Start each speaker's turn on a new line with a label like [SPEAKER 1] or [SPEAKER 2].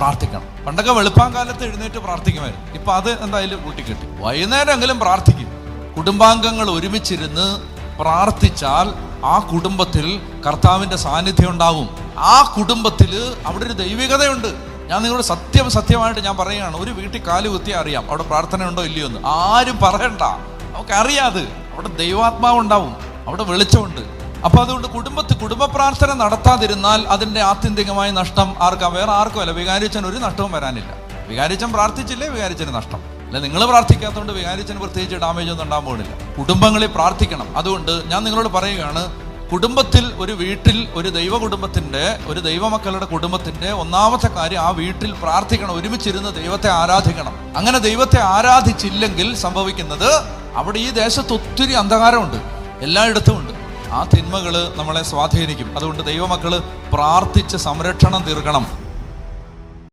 [SPEAKER 1] പ്രാർത്ഥിക്കണം. പണ്ടൊക്കെ വെളുപ്പാങ്കാലത്ത് എഴുന്നേറ്റ് പ്രാർത്ഥിക്കുമായിരുന്നു. ഇപ്പൊ അത് എന്തായാലും കൂട്ടിക്കെട്ടി. വൈകുന്നേരമെങ്കിലും പ്രാർത്ഥിക്കും. കുടുംബാംഗങ്ങൾ ഒരുമിച്ചിരുന്ന് പ്രാർത്ഥിച്ചാൽ ആ കുടുംബത്തിൽ കർത്താവിന്റെ സാന്നിധ്യം ഉണ്ടാവും. ആ കുടുംബത്തിൽ അവിടെ ഒരു ദൈവികതയുണ്ട്. ഞാൻ നിങ്ങളോട് സത്യമായിട്ട് ഞാൻ പറയുകയാണ്, ഒരു വീട്ടിൽ കാല് കുത്തിയാൽ അറിയാം അവിടെ പ്രാർത്ഥന ഉണ്ടോ ഇല്ലയോ എന്ന്. ആരും പറയണ്ട, നമുക്കറിയാത്. അവിടെ ദൈവാത്മാവ് ഉണ്ടാവും, അവിടെ വെളിച്ചമുണ്ട്. അപ്പൊ അതുകൊണ്ട് കുടുംബ പ്രാർത്ഥന നടത്താതിരുന്നാൽ അതിന്റെ ആത്യന്തികമായ നഷ്ടം ആർക്കാ? വേറെ ആർക്കും അല്ല, വികാരിച്ചൻ ഒരു നഷ്ടവും വരാനില്ല. വികാരിച്ചൻ പ്രാർത്ഥിച്ചില്ലേ, വികാരിച്ചന് നഷ്ടം. അല്ല, നിങ്ങൾ പ്രാർത്ഥിക്കാത്തതുകൊണ്ട് വികാരിച്ചന് പ്രത്യേകിച്ച് ഡാമേജ് ഒന്നും ഉണ്ടാകാൻ പോകുന്നില്ല. കുടുംബങ്ങളിൽ പ്രാർത്ഥിക്കണം. അതുകൊണ്ട് ഞാൻ നിങ്ങളോട് പറയുകയാണ്, കുടുംബത്തിൽ, ഒരു വീട്ടിൽ, ഒരു ദൈവമക്കളുടെ കുടുംബത്തിന്റെ ഒന്നാമത്തെ കാര്യം ആ വീട്ടിൽ പ്രാർത്ഥിക്കണം. ഒരുമിച്ചിരുന്ന് ദൈവത്തെ ആരാധിക്കണം. അങ്ങനെ ദൈവത്തെ ആരാധിച്ചില്ലെങ്കിൽ സംഭവിക്കുന്നത്, അവിടെ ഈ ദേശത്ത് ഒത്തിരി അന്ധകാരമുണ്ട്, എല്ലായിടത്തും ഉണ്ട്. ആ തിന്മകൾ നമ്മളെ സ്വാധീനിക്കും. അതുകൊണ്ട് ദൈവമക്കള് പ്രാർത്ഥിച്ച് സംരക്ഷണം തീർക്കണം.